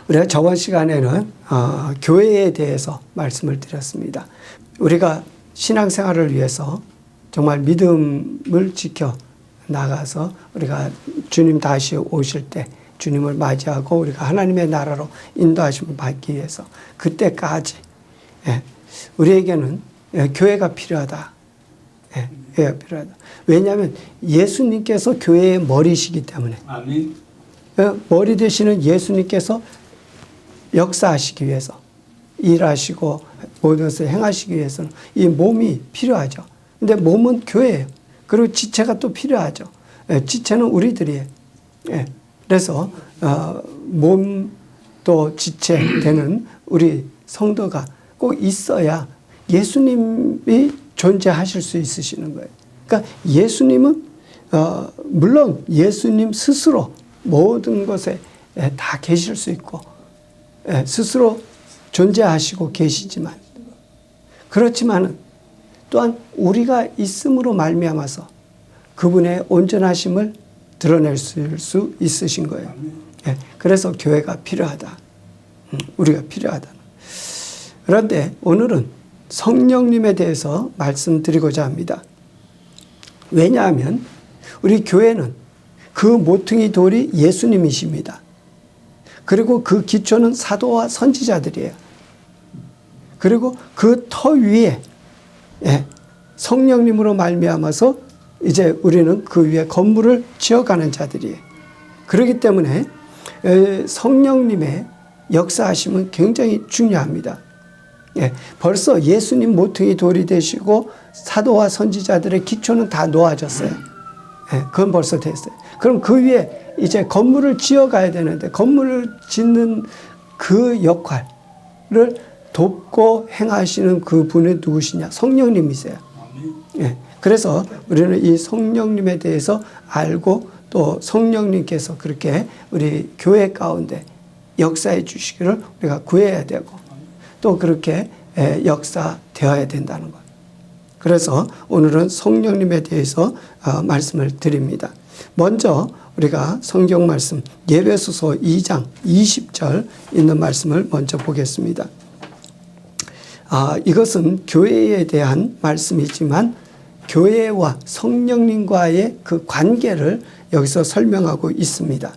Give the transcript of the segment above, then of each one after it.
우리가 저번 시간에는 교회에 대해서 말씀을 드렸습니다. 우리가 신앙생활을 위해서 정말 믿음을 지켜 나가서 우리가 주님 다시 오실 때 주님을 맞이하고 우리가 하나님의 나라로 인도하심을 받기 위해서 그때까지 우리에게는 교회가 필요하다. 교회가 필요하다. 왜냐하면 예수님께서 교회의 머리시기 때문에. 아멘. 머리 되시는 예수님께서 역사하시기 위해서 일하시고 모든 것을 행하시기 위해서는 이 몸이 필요하죠. 근데 몸은 교회예요. 그리고 지체가 또 필요하죠. 지체는 우리들이에요. 그래서 몸 또 지체 되는 우리 성도가 꼭 있어야 예수님이 존재하실 수 있으시는 거예요. 그러니까 예수님은 물론 예수님 스스로 모든 것에 다 계실 수 있고 스스로 존재하시고 계시지만 그렇지만은 또한 우리가 있음으로 말미암아서 그분의 온전하심을 드러낼 수 있으신 거예요. 그래서 교회가 필요하다. 우리가 필요하다. 그런데 오늘은 성령님에 대해서 말씀드리고자 합니다. 왜냐하면 우리 교회는 그 모퉁이 돌이 예수님이십니다. 그리고 그 기초는 사도와 선지자들이에요. 그리고 그 터 위에 성령님으로 말미암아서 이제 우리는 그 위에 건물을 지어가는 자들이에요. 그렇기 때문에 성령님의 역사하심은 굉장히 중요합니다. 벌써 예수님 모퉁이 돌이 되시고 사도와 선지자들의 기초는 다 놓아졌어요. 그건 벌써 됐어요. 그럼 그 위에 이제 건물을 지어가야 되는데 건물을 짓는 그 역할을 돕고 행하시는 그 분이 누구시냐? 성령님이세요. 그래서 우리는 이 성령님에 대해서 알고 또 성령님께서 그렇게 우리 교회 가운데 역사해 주시기를 우리가 구해야 되고 또 그렇게 역사되어야 된다는 것. 그래서 오늘은 성령님에 대해서 말씀을 드립니다. 먼저 우리가 성경 말씀 에베소서 2장 20절 있는 말씀을 먼저 보겠습니다. 이것은 교회에 대한 말씀이지만 교회와 성령님과의 그 관계를 여기서 설명하고 있습니다.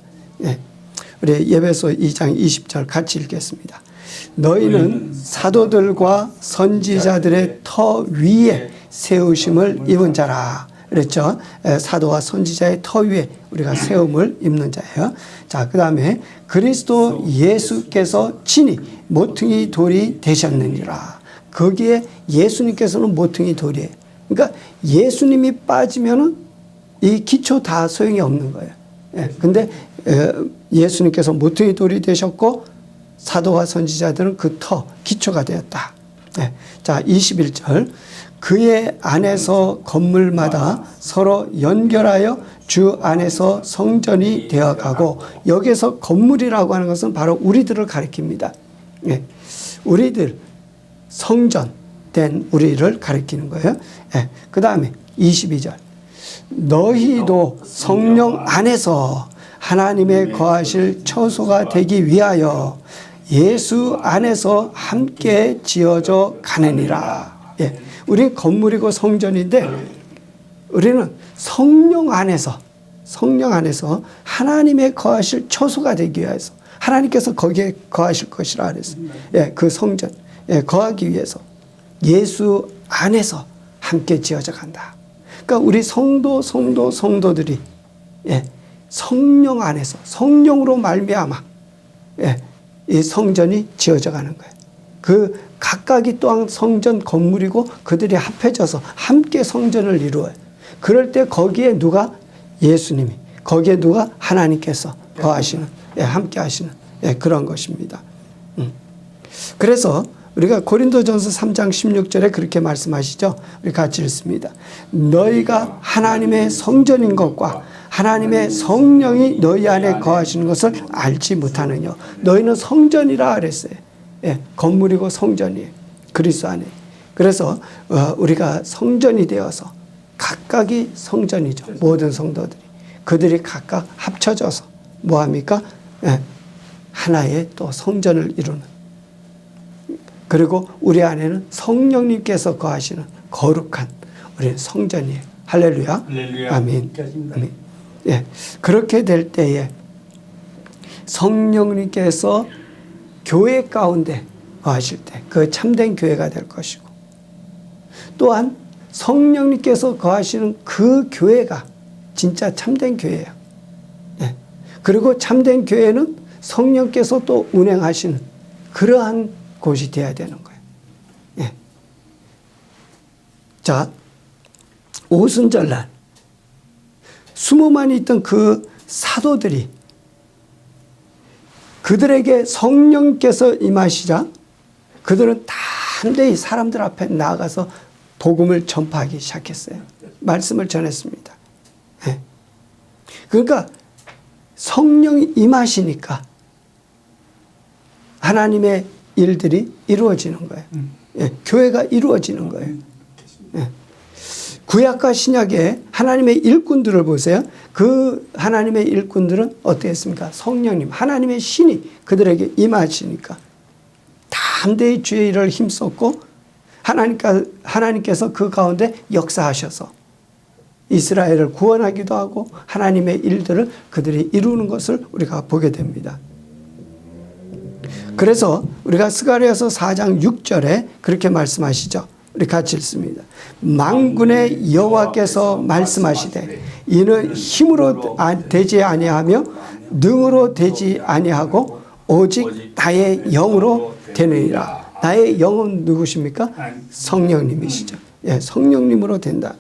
우리 에베소 2장 20절 같이 읽겠습니다. 너희는 사도들과 선지자들의 터 위에 세우심을 입은 자라. 그랬죠. 사도와 선지자의 터 위에 우리가 세움을 입는 자예요. 자, 그 다음에 그리스도 예수께서 친히 모퉁이 돌이 되셨느니라. 거기에 예수님께서는 모퉁이 돌이에요. 그러니까 예수님이 빠지면은 이 기초 다 소용이 없는 거예요. 근데 예수님께서 모퉁이 돌이 되셨고 사도와 선지자들은 그 터, 기초가 되었다. 자, 21절. 그의 안에서 건물마다 서로 연결하여 주 안에서 성전이 되어가고, 여기서 건물이라고 하는 것은 바로 우리들을 가리킵니다. 우리들, 성전 된 우리를 가리키는 거예요. 그 다음에 22절. 너희도 성령 안에서 하나님의 거하실 처소가 되기 위하여 예수 안에서 함께 지어져 가느니라. 우리 건물이고 성전인데 우리는 성령 안에서 하나님의 거하실 처소가 되기 위해서 하나님께서 거기에 거하실 것이라 그랬어요. 그 성전 거하기 위해서 예수 안에서 함께 지어져 간다. 그러니까 우리 성도들이 성령 안에서 성령으로 말미암아 이 성전이 지어져 가는 거예요. 그 각각이 또한 성전 건물이고 그들이 합해져서 함께 성전을 이루어요. 그럴 때 거기에 누가? 예수님이. 거기에 누가? 하나님께서 거하시는, 함께 하시는 그런 것입니다. 그래서 우리가 고린도전서 3장 16절에 그렇게 말씀하시죠. 우리 같이 읽습니다. 너희가 하나님의 성전인 것과 하나님의 성령이 너희 안에 거하시는 것을 알지 못하느냐. 너희는 성전이라 그랬어요. 건물이고 성전이에요. 그리스도 안에. 그래서 우리가 성전이 되어서 각각이 성전이죠. 모든 성도들이. 그들이 각각 합쳐져서 뭐합니까? 하나의 또 성전을 이루는, 그리고 우리 안에는 성령님께서 거하시는 거룩한 우리는 성전이에요. 할렐루야. 할렐루야. 아멘. 아멘. 예. 그렇게 될 때에 성령님께서 교회 가운데 거하실 때 그 참된 교회가 될 것이고, 또한 성령님께서 거하시는 그 교회가 진짜 참된 교회예요. 예. 그리고 참된 교회는 성령께서 또 운행하시는 그러한 곳이 되어야 되는 거예요. 예. 자, 오순절날 20만이 있던 그 사도들이 그들에게 성령께서 임하시자 그들은 담대히 사람들 앞에 나가서 복음을 전파하기 시작했어요. 말씀을 전했습니다. 예. 그러니까 성령이 임하시니까 하나님의 일들이 이루어지는 거예요. 예. 교회가 이루어지는 거예요. 예. 구약과 신약의 하나님의 일꾼들을 보세요. 그 하나님의 일꾼들은 어떻게 했습니까? 성령님, 하나님의 신이 그들에게 임하시니까 담대히 주의 일을 힘썼고, 하나님께서 그 가운데 역사하셔서 이스라엘을 구원하기도 하고 하나님의 일들을 그들이 이루는 것을 우리가 보게 됩니다. 그래서 우리가 스가랴서 4장 6절에 그렇게 말씀하시죠. 우리 같이 읽습니다. 만군의 여호와께서 말씀하시되 이는 힘으로 되지 아니하며 능으로 되지 아니하고 오직 나의 영으로 되느니라. 나의 영은 누구십니까? 성령님이시죠. 예, 성령님으로 된다.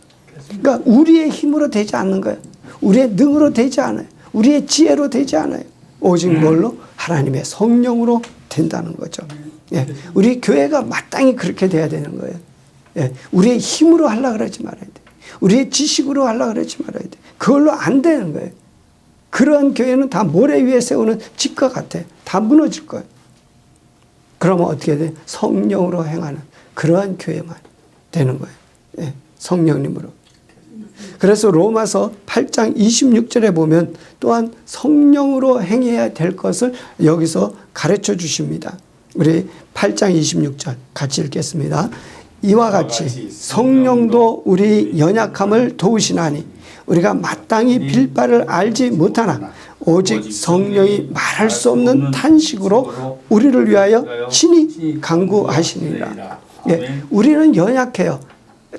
그러니까 우리의 힘으로 되지 않는 거예요. 우리의 능으로 되지 않아요. 우리의 지혜로 되지 않아요. 오직 뭘로? 하나님의 성령으로 된다는 거죠. 예, 우리 교회가 마땅히 그렇게 돼야 되는 거예요. 예, 우리의 힘으로 하려고 그러지 말아야 돼. 우리의 지식으로 하려고 그러지 말아야 돼. 그걸로 안 되는 거예요. 그러한 교회는 다 모래 위에 세우는 집과 같아. 다 무너질 거예요. 그러면 어떻게 돼? 성령으로 행하는 그러한 교회만 되는 거예요. 예, 성령님으로. 그래서 로마서 8장 26절에 보면 또한 성령으로 행해야 될 것을 여기서 가르쳐 주십니다. 우리 8장 26절 같이 읽겠습니다. 이와 같이 성령도 우리 연약함을 도우시나니 우리가 마땅히 빌 바를 알지 못하나 오직 성령이 말할 수 없는 탄식으로 우리를 위하여 친히 간구하시니라. 예, 우리는 연약해요.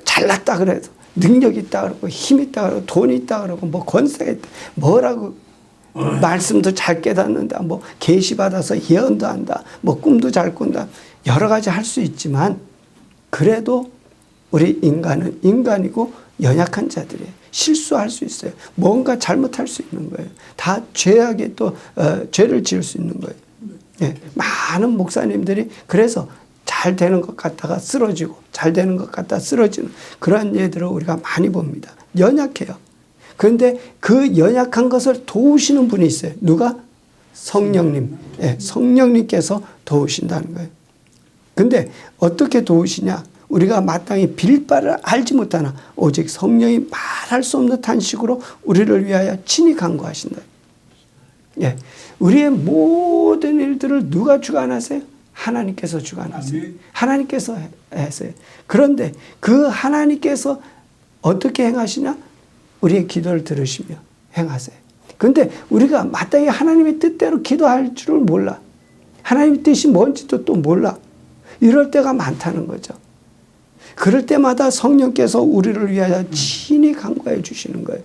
잘났다 그래도 능력 있다 그러고 힘 있다 그러고 돈 있다 그러고 뭐 권세가 있다 뭐라고 말씀도 잘 깨닫는다 뭐 계시 받아서 예언도 한다 뭐 꿈도 잘 꾼다 여러 가지 할 수 있지만 그래도 우리 인간은 인간이고 연약한 자들이에요. 실수할 수 있어요. 뭔가 잘못할 수 있는 거예요. 다 죄악에 또 죄를 지을 수 있는 거예요. 예, 많은 목사님들이 그래서 잘 되는 것 같다가 쓰러지고 잘 되는 것 같다 쓰러지는 그런 예들을 우리가 많이 봅니다. 연약해요. 그런데 그 연약한 것을 도우시는 분이 있어요. 누가? 성령님. 예, 성령님께서 도우신다는 거예요. 근데 어떻게 도우시냐? 우리가 마땅히 빌 바를 알지 못하나 오직 성령이 말할 수 없는 탄식으로 우리를 위하여 친히 간구하신다. 예, 우리의 모든 일들을 누가 주관하세요? 하나님께서 주관하세요. 하나님께서 하세요. 그런데 그 하나님께서 어떻게 행하시냐? 우리의 기도를 들으시며 행하세요. 그런데 우리가 마땅히 하나님의 뜻대로 기도할 줄을 몰라. 하나님의 뜻이 뭔지도 또 몰라. 이럴 때가 많다는 거죠. 그럴 때마다 성령께서 우리를 위하여 친히 간구해 주시는 거예요.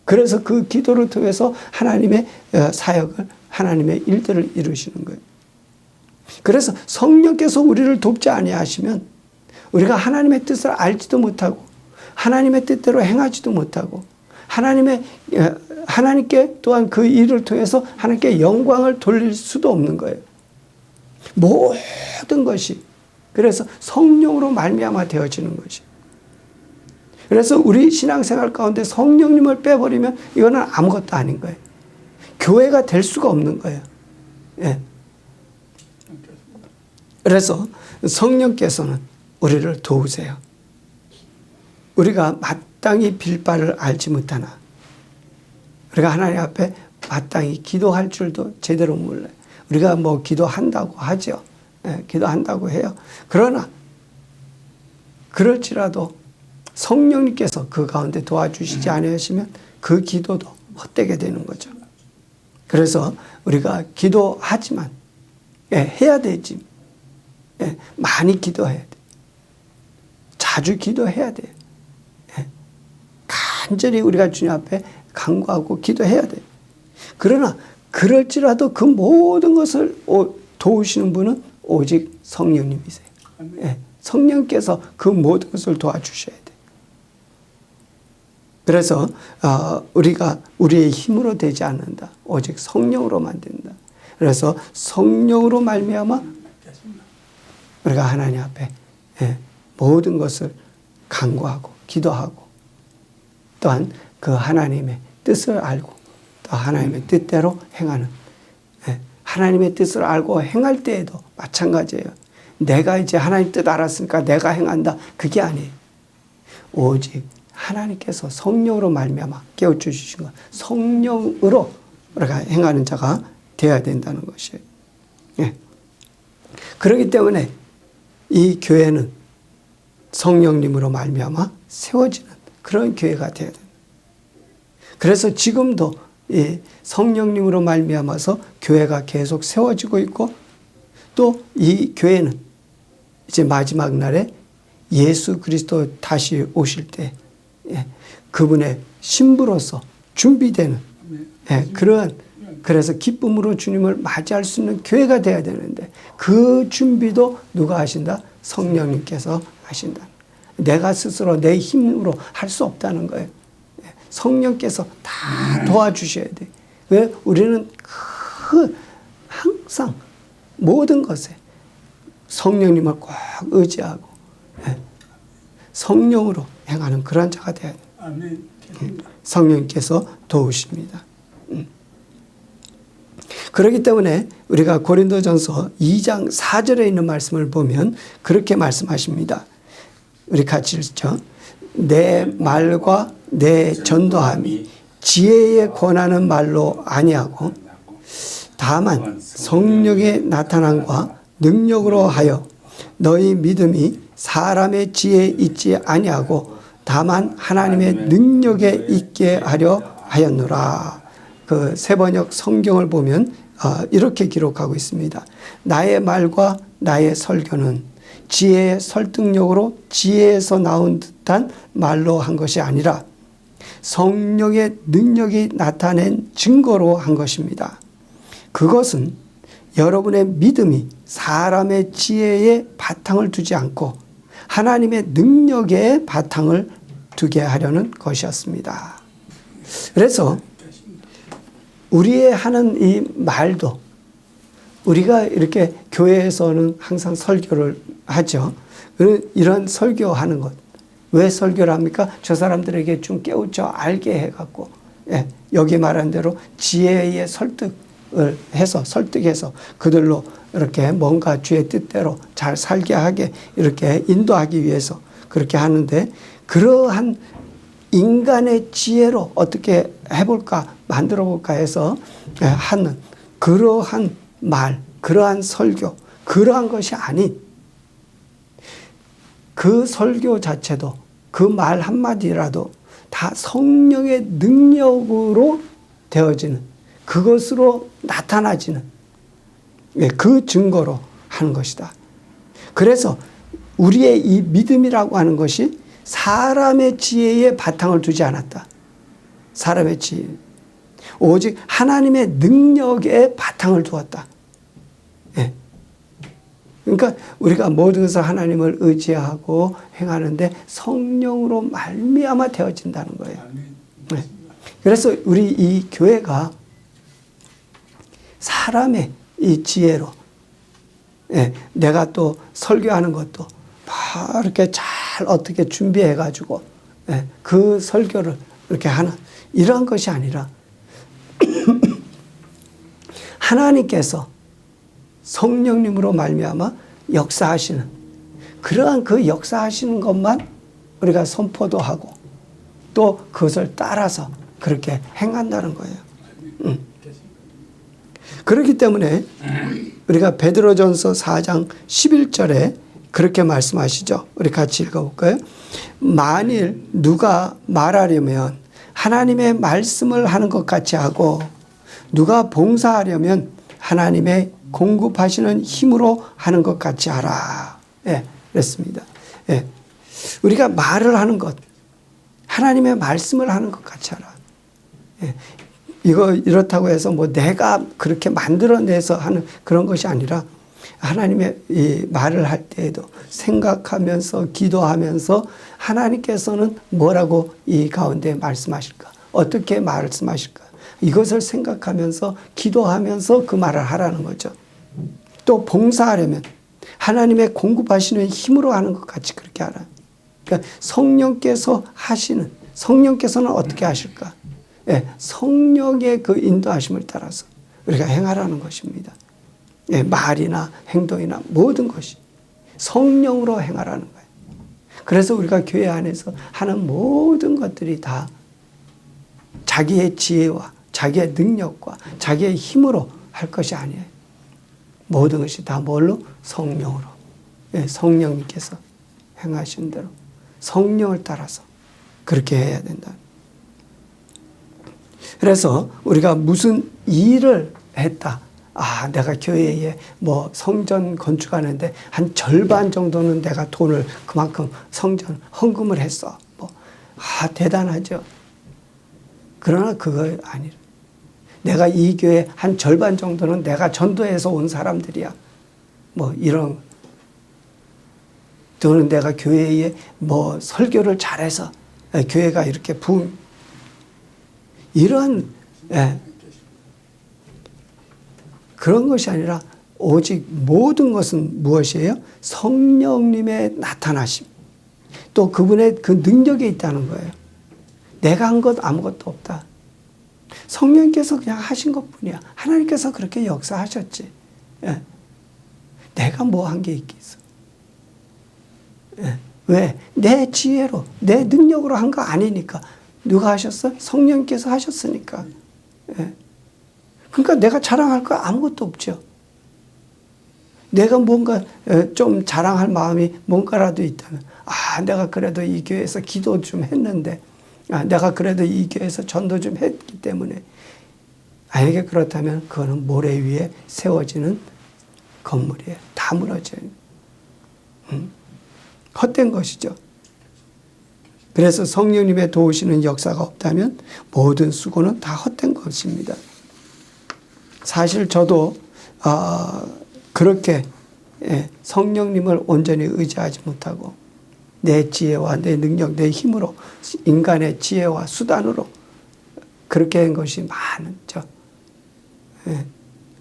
그래서 그 기도를 통해서 하나님의 사역을, 하나님의 일들을 이루시는 거예요. 그래서 성령께서 우리를 돕지 아니하시면 우리가 하나님의 뜻을 알지도 못하고 하나님의 뜻대로 행하지도 못하고 하나님께 또한 그 일을 통해서 하나님께 영광을 돌릴 수도 없는 거예요. 모든 것이 그래서 성령으로 말미암아 되어지는 것이. 그래서 우리 신앙생활 가운데 성령님을 빼버리면 이거는 아무것도 아닌 거예요. 교회가 될 수가 없는 거예요. 예. 그래서 성령께서는 우리를 도우세요. 우리가 마땅히 빌 바를 알지 못하나 우리가 하나님 앞에 마땅히 기도할 줄도 제대로 몰라요. 우리가 뭐 기도한다고 하죠. 예, 기도한다고 해요. 그러나 그럴지라도 성령님께서 그 가운데 도와주시지 않으시면 그 기도도 헛되게 되는 거죠. 그래서 우리가 기도하지만 해야 되지. 많이 기도해야 돼. 자주 기도해야 돼. 간절히 우리가 주님 앞에 간구하고 기도해야 돼. 그러나 그럴지라도 그 모든 것을 도우시는 분은 오직 성령님이세요. 성령께서 그 모든 것을 도와주셔야 돼. 그래서 우리가 우리의 힘으로 되지 않는다. 오직 성령으로만 된다. 그래서 성령으로 말미암아 우리가 하나님 앞에 모든 것을 간구하고 기도하고 또한 그 하나님의 뜻을 알고 또 하나님의 뜻대로 행하는 하나님의 뜻을 알고 행할 때에도 마찬가지예요. 내가 이제 하나님 뜻 알았으니까 내가 행한다. 그게 아니에요. 오직 하나님께서 성령으로 말미암아 깨우쳐 주신 것, 성령으로 우리가 행하는 자가 되어야 된다는 것이에요. 그렇기 때문에 이 교회는 성령님으로 말미암아 세워지는 그런 교회가 되어야 됩니다. 그래서 지금도 이 성령님으로 말미암아서 교회가 계속 세워지고 있고 또 이 교회는 이제 마지막 날에 예수 그리스도 다시 오실 때 그분의 신부로서 준비되는 그러한 그래서 기쁨으로 주님을 맞이할 수 있는 교회가 되어야 되는데 그 준비도 누가 하신다? 성령님께서 하신다. 내가 스스로 내 힘으로 할 수 없다는 거예요. 성령께서 다 도와주셔야 돼. 왜? 우리는 항상 모든 것에 성령님을 꼭 의지하고 성령으로 행하는 그런 자가 되어야 돼. 성령께서 도우십니다. 그렇기 때문에 우리가 고린도전서 2장 4절에 있는 말씀을 보면 그렇게 말씀하십니다. 우리 같이 읽죠. 내 말과 내 전도함이 지혜에 권하는 말로 아니하고 다만 성령의 나타남과 능력으로 하여 너희 믿음이 사람의 지혜에 있지 아니하고 다만 하나님의 능력에 있게 하려 하였노라. 그 세번역 성경을 보면 이렇게 기록하고 있습니다. 나의 말과 나의 설교는 지혜의 설득력으로 지혜에서 나온 듯한 말로 한 것이 아니라 성령의 능력이 나타낸 증거로 한 것입니다. 그것은 여러분의 믿음이 사람의 지혜에 바탕을 두지 않고 하나님의 능력에 바탕을 두게 하려는 것이었습니다. 그래서 우리의 하는 이 말도 우리가 이렇게 교회에서는 항상 설교를 하죠. 이런 설교하는 것. 왜 설교를 합니까? 저 사람들에게 좀 깨우쳐 알게 해갖고 여기 말한 대로 지혜의 설득을 해서 설득해서 그들로 이렇게 뭔가 주의 뜻대로 잘 살게 하게 이렇게 인도하기 위해서 그렇게 하는데 그러한 인간의 지혜로 어떻게 해볼까 만들어 볼까 해서 하는 그러한 말, 그러한 설교, 그러한 것이 아닌 그 설교 자체도 그 말 한마디라도 다 성령의 능력으로 되어지는 그것으로 나타나지는 그 증거로 하는 것이다. 그래서 우리의 이 믿음이라고 하는 것이 사람의 지혜에 바탕을 두지 않았다. 사람의 지혜. 오직 하나님의 능력에 바탕을 두었다. 그러니까 우리가 모든 것을 하나님을 의지하고 행하는데 성령으로 말미암아 되어진다는 거예요. 그래서 우리 이 교회가 사람의 이 지혜로 내가 또 설교하는 것도 막 이렇게 잘 어떻게 준비해 가지고 그 설교를 이렇게 하는 이러한 것이 아니라 하나님께서 성령님으로 말미암아 역사하시는 그러한 그 역사하시는 것만 우리가 선포도 하고 또 그것을 따라서 그렇게 행한다는 거예요. 그렇기 때문에 우리가 베드로전서 4장 11절에 그렇게 말씀하시죠. 우리 같이 읽어볼까요? 만일 누가 말하려면 하나님의 말씀을 하는 것 같이 하고 누가 봉사하려면 하나님의 공급하시는 힘으로 하는 것 같이 하라. 예, 그랬습니다. 예. 우리가 말을 하는 것, 하나님의 말씀을 하는 것 같이 하라. 예. 이렇다고 해서 뭐 내가 그렇게 만들어내서 하는 그런 것이 아니라 하나님의 이 말을 할 때에도 생각하면서 기도하면서 하나님께서는 뭐라고 이 가운데 말씀하실까? 어떻게 말씀하실까? 이것을 생각하면서 기도하면서 그 말을 하라는 거죠. 또 봉사하려면 하나님의 공급하시는 힘으로 하는 것 같이 그렇게 하라. 그러니까 성령께서 하시는, 성령께서는 어떻게 하실까? 예, 성령의 그 인도하심을 따라서 우리가 행하라는 것입니다. 예, 말이나 행동이나 모든 것이 성령으로 행하라는 거예요. 그래서 우리가 교회 안에서 하는 모든 것들이 다 자기의 지혜와 자기의 능력과 자기의 힘으로 할 것이 아니에요. 모든 것이 다 뭘로? 성령으로. 예, 성령님께서 행하신 대로 성령을 따라서 그렇게 해야 된다. 그래서 우리가 무슨 일을 했다. 아, 내가 교회에 뭐 성전 건축하는데 한 절반 정도는 내가 돈을 그만큼 성전 헌금을 했어. 뭐, 아, 대단하죠. 그러나 그거 아니라. 내가 이 교회 한 절반 정도는 내가 전도해서 온 사람들이야. 뭐 이런. 또는 내가 교회에 뭐 설교를 잘해서 교회가 이렇게 이런, 예. 그런 것이 아니라 오직 모든 것은 무엇이에요? 성령님의 나타나심. 또 그분의 그 능력이 있다는 거예요. 내가 한 것 아무것도 없다. 성령께서 그냥 하신 것 뿐이야. 하나님께서 그렇게 역사하셨지. 예. 내가 뭐 한 게 있겠어. 예. 왜? 내 지혜로, 내 능력으로 한 거 아니니까. 누가 하셨어? 성령께서 하셨으니까. 예. 그러니까 내가 자랑할 거 아무것도 없죠. 내가 뭔가 좀 자랑할 마음이 뭔가라도 있다면, 아, 내가 그래도 이 교회에서 기도 좀 했는데, 아, 내가 그래도 이 교회에서 전도 좀 했기 때문에, 만약에 그렇다면 그거는 모래 위에 세워지는 건물이에요. 다 무너져요. 헛된 것이죠. 그래서 성령님의 도우시는 역사가 없다면 모든 수고는 다 헛된 것입니다. 사실 저도 그렇게 성령님을 온전히 의지하지 못하고 내 지혜와 내 능력, 내 힘으로 인간의 지혜와 수단으로 그렇게 한 것이 많죠.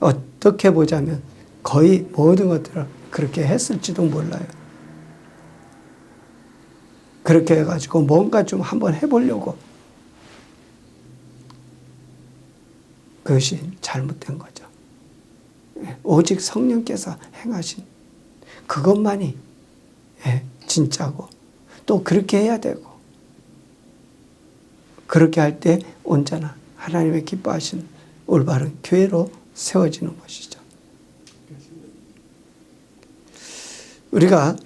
어떻게 보자면 거의 모든 것들을 그렇게 했을지도 몰라요. 그렇게 해가지고 뭔가 좀 한번 해보려고. 그것이 잘못된 거죠. 오직 성령께서 행하신 그것만이 진짜고 또 그렇게 해야 되고 그렇게 할 때 온전한 하나님의 기뻐하신 올바른 교회로 세워지는 것이죠. 우리가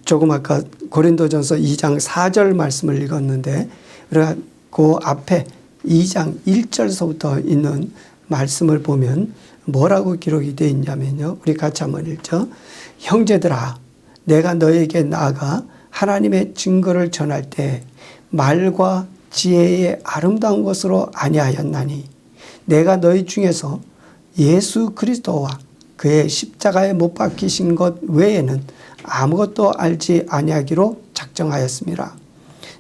조금 아까 고린도전서 2장 4절 말씀을 읽었는데 우리가 그 앞에 2장 1절서부터 있는 말씀을 보면 뭐라고 기록이 되어 있냐면요. 우리 같이 한번 읽죠. 형제들아, 내가 너에게 나아가 하나님의 증거를 전할 때 말과 지혜의 아름다운 것으로 아니하였나니 내가 너희 중에서 예수 그리스도와 그의 십자가에 못 박히신 것 외에는 아무것도 알지 아니하기로 작정하였습니다.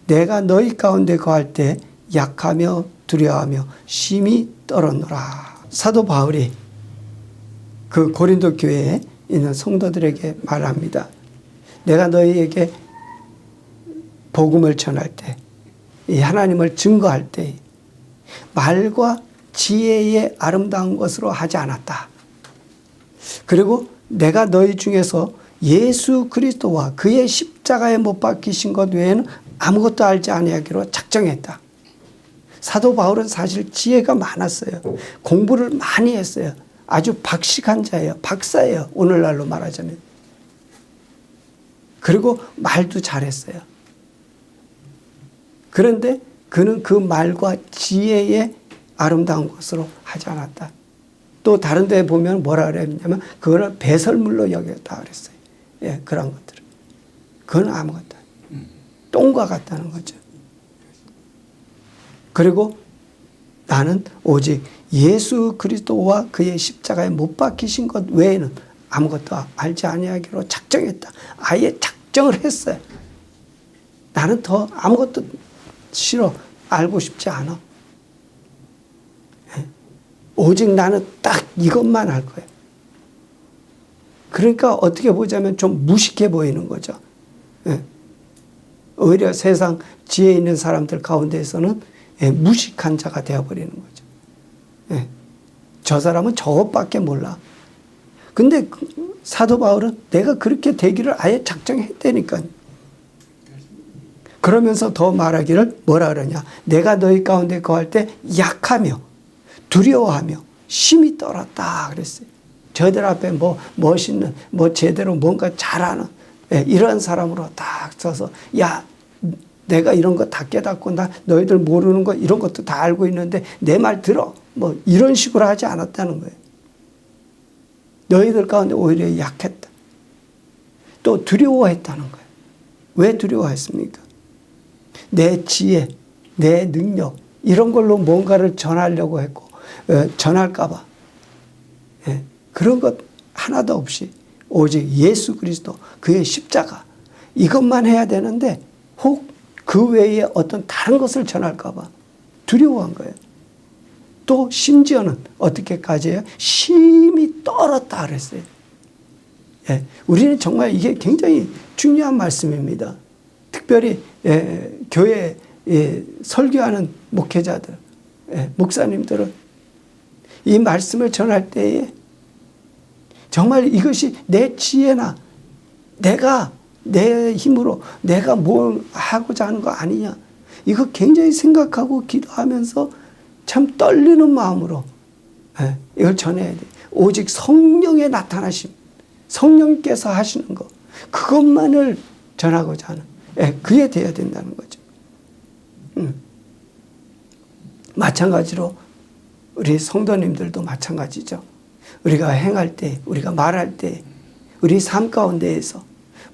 내가 너희 가운데 거할 때 약하며 두려워하며 심히 떨었노라. 사도 바울이 그 고린도 교회에 있는 성도들에게 말합니다. 내가 너희에게 복음을 전할 때, 이 하나님을 증거할 때 말과 지혜의 아름다운 것으로 하지 않았다. 그리고 내가 너희 중에서 예수 그리스도와 그의 십자가에 못 박히신 것 외에는 아무것도 알지 아니하기로 작정했다. 사도 바울은 사실 지혜가 많았어요. 공부를 많이 했어요. 아주 박식한 자예요. 박사예요. 오늘날로 말하자면. 그리고 말도 잘했어요. 그런데 그는 그 말과 지혜의 아름다운 것으로 하지 않았다. 또 다른 데 보면 뭐라 그랬냐면 그거를 배설물로 여겼다 그랬어요. 예, 그런 것들을. 그건 아무것도 아니에요. 똥과 같다는 거죠. 그리고 나는 오직 예수 그리스도와 그의 십자가에 못 박히신 것 외에는 아무것도 알지 아니하기로 작정했다. 아예 작정을 했어요. 나는 더 아무것도 싫어. 알고 싶지 않아. 오직 나는 딱 이것만 할 거예요. 그러니까 어떻게 보자면 좀 무식해 보이는 거죠. 오히려 세상 지혜 있는 사람들 가운데에서는 무식한 자가 되어버리는 거죠. 저 사람은 저것밖에 몰라. 근데 사도 바울은 내가 그렇게 되기를 아예 작정했다니까요. 그러면서 더 말하기를 뭐라 그러냐. 내가 너희 가운데 거할 때 약하며 두려워하며 심히 떨었다 그랬어요. 저들 앞에 뭐 멋있는 뭐 제대로 뭔가 잘하는 이런 사람으로 딱 서서 야 내가 이런 거 다 깨닫고 나 너희들 모르는 거 이런 것도 다 알고 있는데 내 말 들어 뭐 이런 식으로 하지 않았다는 거예요. 너희들 가운데 오히려 약했다. 또 두려워했다는 거예요. 왜 두려워했습니까? 내 지혜, 내 능력 이런 걸로 뭔가를 전하려고 했고 전할까 봐 그런 것 하나도 없이 오직 예수 그리스도 그의 십자가 이것만 해야 되는데 혹 그 외에 어떤 다른 것을 전할까 봐 두려워한 거예요. 또 심지어는 어떻게까지 해요? 심히 떨었다 그랬어요. 우리는 정말 이게 굉장히 중요한 말씀입니다. 특별히 교회 설교하는 목회자들, 목사님들은 이 말씀을 전할 때에 정말 이것이 내 지혜나 내가 내 힘으로 내가 뭘 하고자 하는 거 아니냐. 이거 굉장히 생각하고 기도하면서 참 떨리는 마음으로 이걸 전해야 돼. 오직 성령의 나타나심, 성령께서 하시는 거 그것만을 전하고자 하는 그게 되어야 된다는 거죠. 마찬가지로 우리 성도님들도 마찬가지죠. 우리가 행할 때, 우리가 말할 때, 우리 삶 가운데에서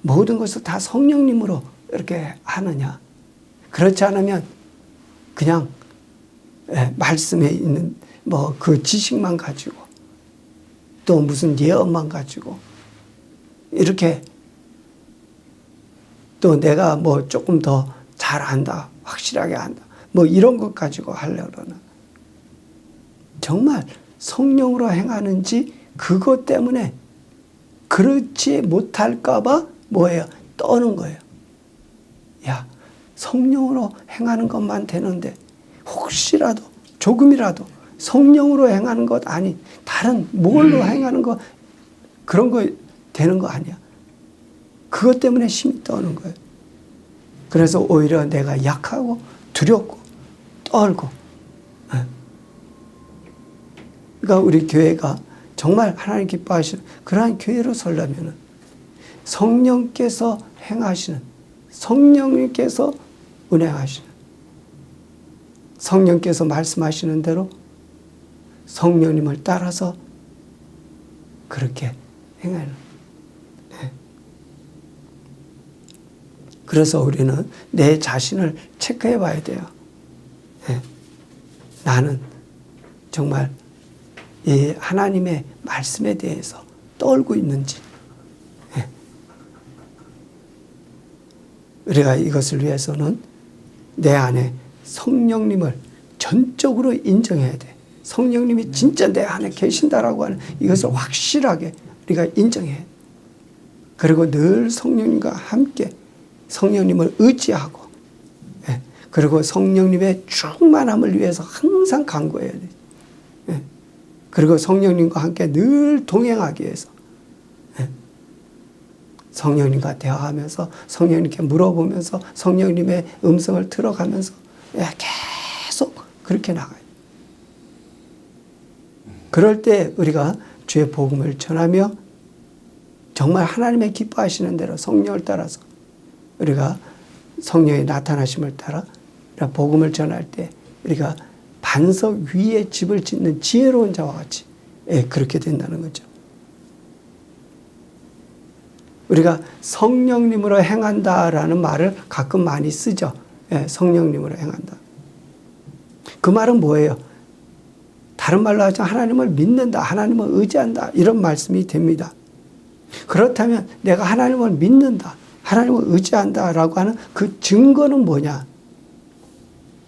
모든 것을 다 성령님으로 이렇게 하느냐. 그렇지 않으면 그냥 말씀에 있는 뭐 그 지식만 가지고 또 무슨 예언만 가지고 이렇게 또 내가 뭐 조금 더 잘 안다, 확실하게 안다, 뭐 이런 것 가지고 하려고 그러나 정말 성령으로 행하는지 그것 때문에 그렇지 못할까봐 뭐예요? 떠는 거예요. 야, 성령으로 행하는 것만 되는데 혹시라도 조금이라도 성령으로 행하는 것 아닌 다른 뭘로 행하는 것 그런 거 되는 거 아니야. 그것 때문에 힘이 떠는 거예요. 그래서 오히려 내가 약하고 두렵고 떨고 그러니까 우리 교회가 정말 하나님 기뻐하시는 그러한 교회로 서려면 성령께서 행하시는 성령님께서 운행하시는 성령께서 말씀하시는 대로 성령님을 따라서 그렇게 행하는. 그래서 우리는 내 자신을 체크해 봐야 돼요. 나는 정말 이 하나님의 말씀에 대해서 떨고 있는지. 우리가 이것을 위해서는 내 안에 성령님을 전적으로 인정해야 돼. 성령님이 진짜 내 안에 계신다라고 하는 이것을 확실하게 우리가 인정해야 돼. 그리고 늘 성령님과 함께 성령님을 의지하고 그리고 성령님의 충만함을 위해서 항상 간구해야 돼. 그리고 성령님과 함께 늘 동행하기 위해서 성령님과 대화하면서 성령님께 물어보면서 성령님의 음성을 들어가면서 계속 그렇게 나가요. 그럴 때 우리가 주의 복음을 전하며 정말 하나님의 기뻐하시는 대로 성령을 따라서 우리가 성령의 나타나심을 따라 복음을 전할 때 우리가 반석 위에 집을 짓는 지혜로운 자와 같이 그렇게 된다는 거죠. 우리가 성령님으로 행한다라는 말을 가끔 많이 쓰죠. 성령님으로 행한다. 그 말은 뭐예요? 다른 말로 하자면 하나님을 믿는다, 하나님을 의지한다 이런 말씀이 됩니다. 그렇다면 내가 하나님을 믿는다, 하나님을 의지한다라고 하는 그 증거는 뭐냐?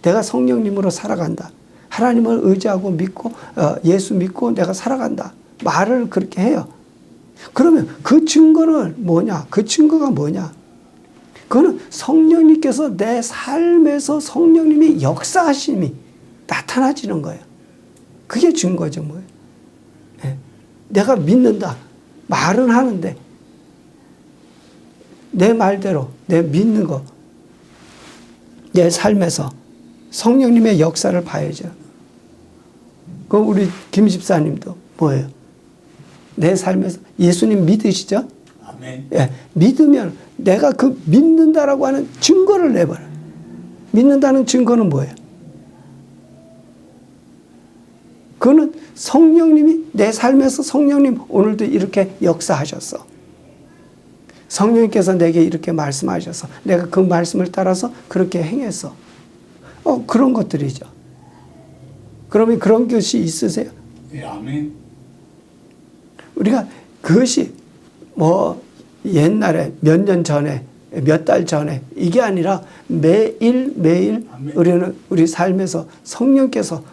내가 성령님으로 살아간다. 하나님을 의지하고 믿고 예수 믿고 내가 살아간다. 말을 그렇게 해요. 그러면 그 증거는 뭐냐? 그 증거가 뭐냐? 그거는 성령님께서 내 삶에서 성령님이 역사하심이 나타나지는 거예요. 그게 증거죠, 뭐예요? 내가 믿는다. 말은 하는데 내 말대로 내 믿는 거 내 삶에서 성령님의 역사를 봐야죠. 그 우리 김 집사님도 뭐예요? 내 삶에서 예수님 믿으시죠? 아멘. 믿으면 내가 그 믿는다라고 하는 증거를 내버려요. 믿는다는 증거는 뭐예요? 그거는 성령님이 내 삶에서 성령님 오늘도 이렇게 역사하셨어. 성령님께서 내게 이렇게 말씀하셔서 내가 그 말씀을 따라서 그렇게 행했어. 그런 것들이죠. 그러면 그런 것이 있으세요? 아멘. 우리가 그것이 뭐 옛날에 몇 년 전에 몇 달 전에 이게 아니라 매일 아멘. 우리는 우리 삶에서 성령께서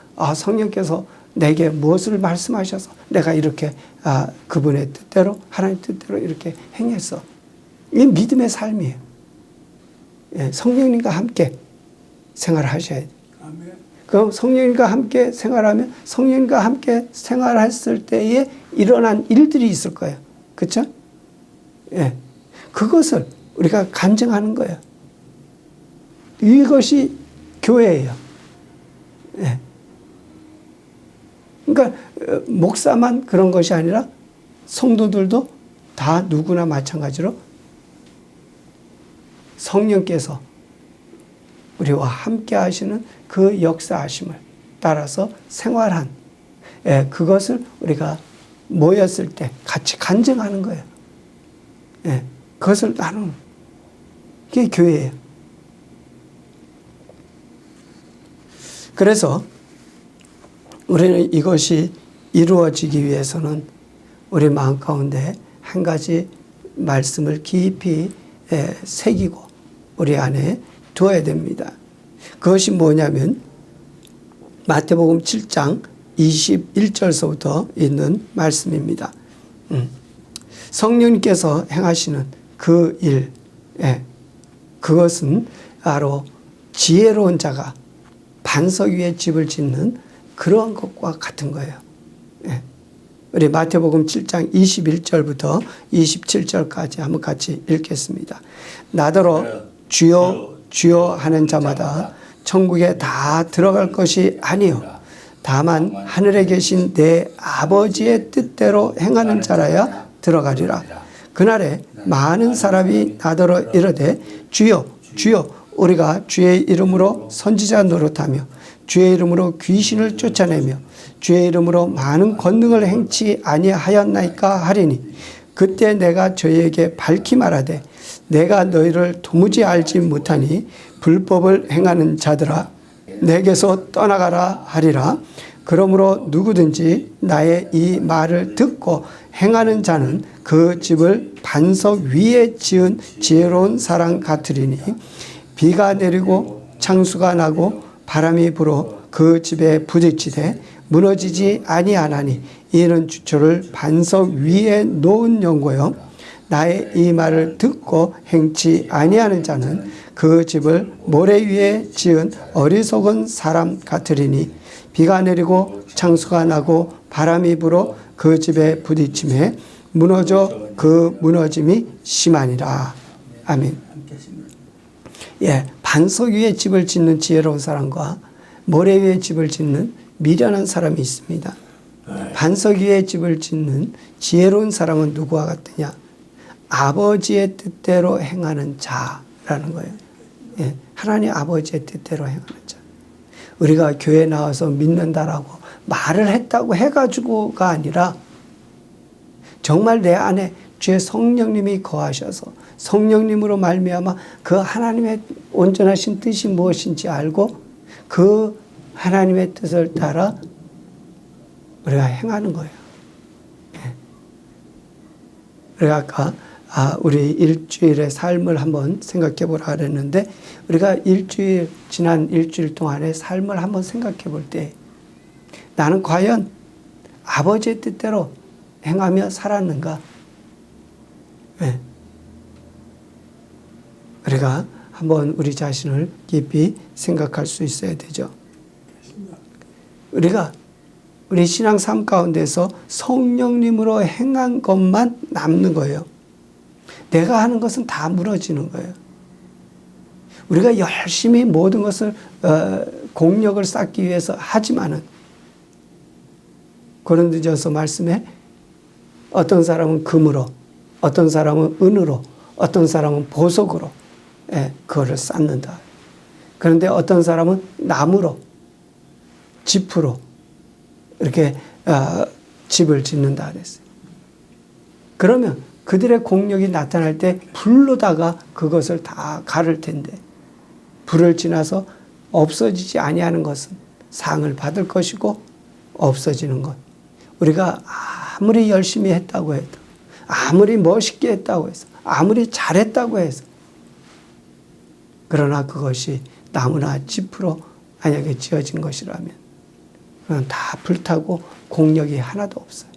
내게 무엇을 말씀하셔서 내가 이렇게 그분의 뜻대로 하나님 뜻대로 이렇게 행했어. 이게 믿음의 삶이에요. 성령님과 함께 생활하셔야 돼요. 그럼 성령님과 함께 생활하면 성령님과 함께 생활했을 때에 일어난 일들이 있을 거예요. 그렇죠? 그것을 우리가 간증하는 거예요. 이것이 교회예요. 그러니까 목사만 그런 것이 아니라 성도들도 다 누구나 마찬가지로 성령께서 우리와 함께 하시는 그 역사하심을 따라서 생활한 그것을 우리가 모였을 때 같이 간증하는 거예요. 그것을 나누는 게 교회예요. 그래서 우리는 이것이 이루어지기 위해서는 우리 마음 가운데 한 가지 말씀을 깊이 새기고 우리 안에 두어야 됩니다. 그것이 뭐냐면 마태복음 7장 21절서부터 있는 말씀입니다. 성령님께서 행하시는 그 일, 그것은 바로 지혜로운 자가 반석 위에 집을 짓는 그런 것과 같은 거예요. 우리 마태복음 7장 21절부터 27절까지 한번 같이 읽겠습니다. 나더러 주여 주여 하는 자마다 천국에 다 들어갈 것이 아니요 다만 하늘에 계신 내 아버지의 뜻대로 행하는 자라야 들어가리라. 그날에 많은 사람이 나더러 이르되 주여 주여 우리가 주의 이름으로 선지자 노릇하며 주의 이름으로 귀신을 쫓아내며 주의 이름으로 많은 권능을 행치 아니하였나이까 하리니 그때 내가 저희에게 밝히 말하되 내가 너희를 도무지 알지 못하니 불법을 행하는 자들아 내게서 떠나가라 하리라. 그러므로 누구든지 나의 이 말을 듣고 행하는 자는 그 집을 반석 위에 지은 지혜로운 사람 같으리니 비가 내리고 창수가 나고 바람이 불어 그 집에 부딪히되 무너지지 아니하나니 이는 주초를 반석 위에 놓은 연고요 나의 이 말을 듣고 행치 아니하는 자는 그 집을 모래 위에 지은 어리석은 사람 같으리니 비가 내리고 창수가 나고 바람이 불어 그 집에 부딪힘에 무너져 그 무너짐이 심하니라. 아멘. 반석 위에 집을 짓는 지혜로운 사람과 모래 위에 집을 짓는 미련한 사람이 있습니다. 반석 위에 집을 짓는 지혜로운 사람은 누구와 같으냐? 아버지의 뜻대로 행하는 자라는 거예요. 예, 하나님 아버지의 뜻대로 행하는 자. 우리가 교회 나와서 믿는다라고 말을 했다고 해가지고가 아니라 정말 내 안에 주의 성령님이 거하셔서 성령님으로 말미암아 그 하나님의 온전하신 뜻이 무엇인지 알고 그 하나님의 뜻을 따라 우리가 행하는 거예요. 예. 우리가 아까 우리 일주일의 삶을 한번 생각해 보라 그랬는데 우리가 지난 일주일 동안의 삶을 한번 생각해 볼 때 나는 과연 아버지의 뜻대로 행하며 살았는가? 네. 우리가 한번 우리 자신을 깊이 생각할 수 있어야 되죠. 우리가 우리 신앙 삶 가운데서 성령님으로 행한 것만 남는 거예요. 내가 하는 것은 다 무너지는 거예요. 우리가 열심히 모든 것을 공력을 쌓기 위해서 하지만은 고린도전서 말씀에 어떤 사람은 금으로, 어떤 사람은 은으로, 어떤 사람은 보석으로 그거를 쌓는다. 그런데 어떤 사람은 나무로, 짚으로 이렇게 집을 짓는다 그랬어요. 그러면 그들의 공력이 나타날 때 불로다가 그것을 다 가를 텐데 불을 지나서 없어지지 아니하는 것은 상을 받을 것이고 없어지는 것. 우리가 아무리 열심히 했다고 해도 아무리 멋있게 했다고 해서 아무리 잘했다고 해서 그러나 그것이 나무나 짚으로 만약에 지어진 것이라면 그건 다 불타고 공력이 하나도 없어요.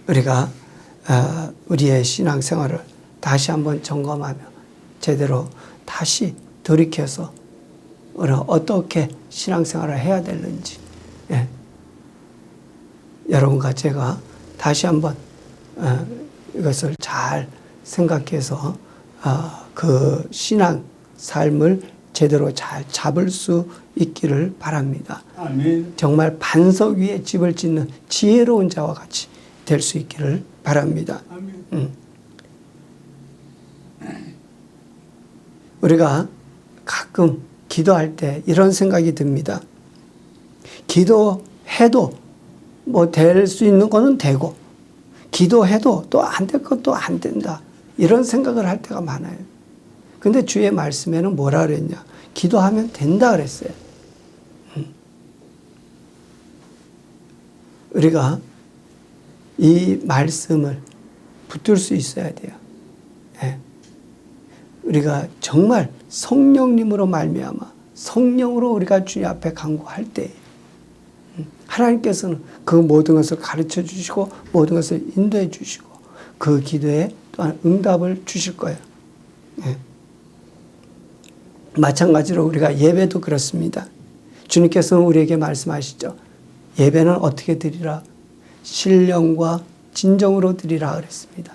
우리가 우리의 신앙생활을 다시 한번 점검하며 제대로 다시 돌이켜서 우리가 어떻게 신앙생활을 해야 되는지 여러분과 제가 다시 한번 이것을 잘 생각해서 그 신앙 삶을 제대로 잘 잡을 수 있기를 바랍니다. 아멘. 정말 반석 위에 집을 짓는 지혜로운 자와 같이 될 수 있기를 바랍니다. 우리가 가끔 기도할 때 이런 생각이 듭니다. 기도해도 뭐 될 수 있는 거는 되고 기도해도 또 안 될 것도 안 된다. 이런 생각을 할 때가 많아요. 근데 주의 말씀에는 뭐라 그랬냐? 기도하면 된다 그랬어요. 우리가 이 말씀을 붙들 수 있어야 돼요. 예. 우리가 정말 성령님으로 말미암아 성령으로 우리가 주님 앞에 간구할 때 하나님께서는 그 모든 것을 가르쳐 주시고 모든 것을 인도해 주시고 그 기도에 또한 응답을 주실 거예요. 예. 마찬가지로 우리가 예배도 그렇습니다. 주님께서는 우리에게 말씀하시죠. 예배는 어떻게 드리라? 신령과 진정으로 드리라 그랬습니다.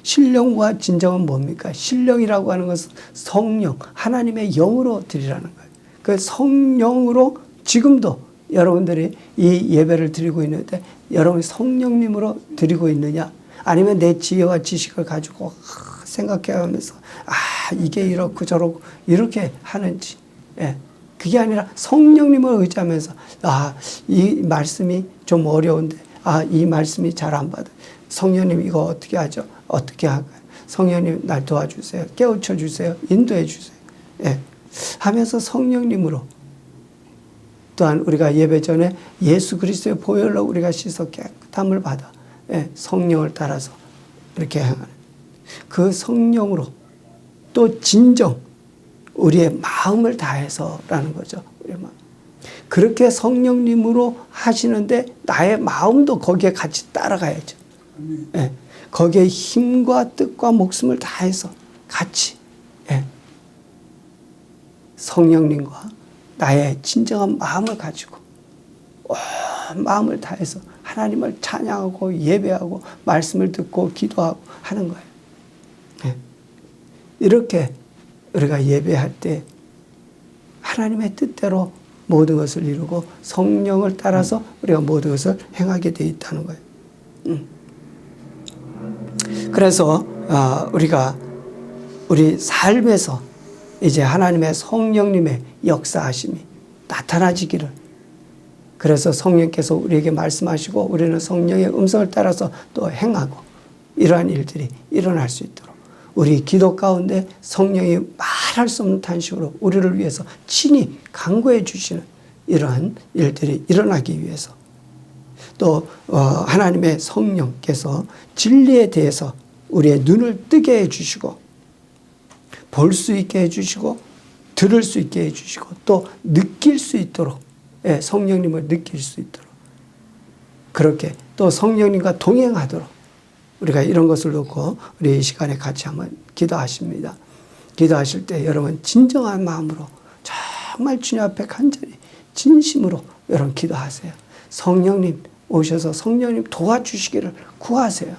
신령과 진정은 뭡니까? 신령이라고 하는 것은 성령, 하나님의 영으로 드리라는 거예요. 그 성령으로 지금도 여러분들이 이 예배를 드리고 있는데 여러분이 성령님으로 드리고 있느냐? 아니면 내 지혜와 지식을 가지고 생각해가면서 이게 이렇고 저렇고 이렇게 하는지. 그게 아니라 성령님을 의지하면서 이 말씀이 좀 어려운데 이 말씀이 잘 안 받아. 성령님 이거 어떻게 하죠? 어떻게 할까요? 성령님 날 도와주세요. 깨우쳐 주세요. 인도해 주세요. 하면서 성령님으로 또한 우리가 예배 전에 예수 그리스도의 보혈로 우리가 씻어 깨끗함을 받아 성령을 따라서 이렇게 행하는 그 성령으로 또 진정 우리의 마음을 다해서라는 거죠. 우리의 마음. 그렇게 성령님으로 하시는데 나의 마음도 거기에 같이 따라가야죠. 거기에 힘과 뜻과 목숨을 다해서 같이 성령님과 나의 진정한 마음을 가지고 마음을 다해서 하나님을 찬양하고 예배하고 말씀을 듣고 기도하고 하는 거예요. 이렇게 우리가 예배할 때 하나님의 뜻대로 모든 것을 이루고 성령을 따라서 우리가 모든 것을 행하게 되어 있다는 거예요. 그래서 우리가 우리 삶에서 이제 하나님의 성령님의 역사하심이 나타나지기를, 그래서 성령께서 우리에게 말씀하시고 우리는 성령의 음성을 따라서 또 행하고 이러한 일들이 일어날 수 있도록 우리 기도 가운데 성령이 말할 수 없는 탄식으로 우리를 위해서 친히 간구해 주시는 이러한 일들이 일어나기 위해서, 또 하나님의 성령께서 진리에 대해서 우리의 눈을 뜨게 해주시고 볼 수 있게 해주시고 들을 수 있게 해주시고 또 느낄 수 있도록, 성령님을 느낄 수 있도록, 그렇게 또 성령님과 동행하도록 우리가 이런 것을 놓고 우리 이 시간에 같이 한번 기도하십니다. 기도하실 때 여러분 진정한 마음으로 정말 주님 앞에 간절히 진심으로 여러분 기도하세요. 성령님 오셔서 성령님 도와주시기를 구하세요.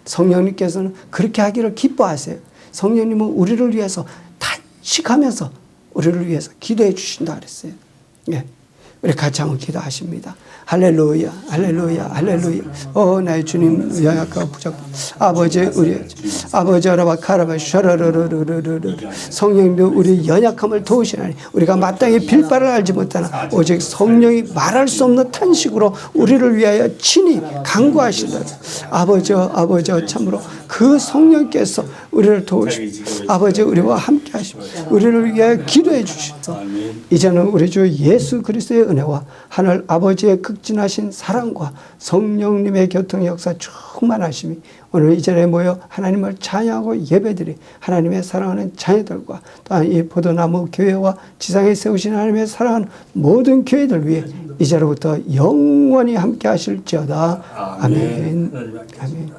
성령님께서는 그렇게 하기를 기뻐하세요. 성령님은 우리를 위해서 탄식하면서 우리를 위해서 기도해 주신다 그랬어요. 우리 같이 한번 기도하십니다. 할렐루야, 할렐루야, 할렐루야. 나의 주님, 연약하고 부족한 아버지, 우리 아버지 아라바 카라바 샤라르르르르르. 성령도 우리 연약함을 도우시나니 우리가 마땅히 빌바를 알지 못하나 오직 성령이 말할 수 없는 탄식으로 우리를 위하여 친히 간구하시다. 아버지 참으로 그 성령께서 우리를 도우시고 아버지 우리와 함께 하시고 우리를 위하여 기도해 주시소. 이제는 우리 주 예수 그리스도의 은혜와 하늘 아버지의 극진하신 사랑과 성령님의 교통 역사 충만하심이 오늘 이 자리에 모여 하나님을 찬양하고 예배드리 하나님의 사랑하는 자녀들과 또한 이 포도나무 교회와 지상에 세우신 하나님의 사랑하는 모든 교회들 위해 이 자리부터 영원히 함께 하실지어다. 아멘. 아멘.